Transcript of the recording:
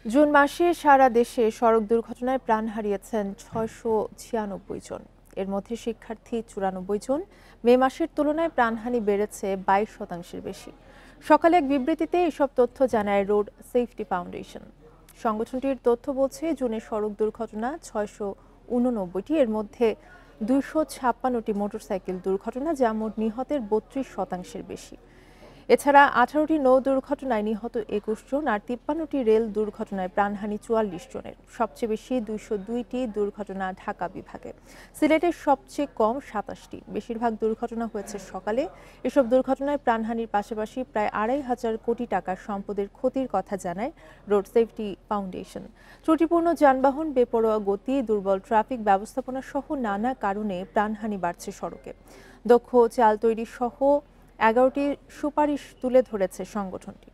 June মাসে সারা দেশে সড়ক দুর্ঘটনায় প্রাণ হারিয়েছেন ৬৯৬ জন। এর মধ্যে শিক্ষার্থী ৯৪ জন। মে মাসের তুলনায় প্রাণহানি বেড়েছে ২২% বেশি। সকালে এক বিবৃতিতে এসব তথ্য জানায় রোড সেফটি ফাউন্ডেশন। সংগঠনটির তথ্য বলছে, জুনে সড়ক দুর্ঘটনা ৬৮৯টি, এর মধ্যে ২৫৬টি মোটরসাইকেল দুর্ঘটনা, যা মোট নিহতের ৩২% বেশি। এছাড়া ১৮টি নৌ দুর্ঘটনায় নিহত ২১ জন আর ৫৩টি রেল দুর্ঘটনায় প্রাণহানি ৪৪ জনের। সবচেয়ে বেশি ২০২টি দুর্ঘটনা ঢাকা বিভাগে। সিলেটের সবচেয়ে কম ২৭টি। বেশিরভাগ দুর্ঘটনা হয়েছে সকালে। এসব দুর্ঘটনায় প্রাণহানির পাশাপাশি প্রায় ২৫০০ কোটি টাকার সম্পদের ক্ষতির কথা জানায় রোড সেফটি ফাউন্ডেশন। ত্রুটিপূর্ণ যানবাহন, বেপরোয়া গতি, দুর্বল ট্রাফিক ব্যবস্থাপনা সহ নানা কারণে প্রাণহানি বাড়ছে সড়কে। দক্ষ চাল তৈরি সহ ১১টি সুপারিশ তুলে ধরেছে সংগঠনটি।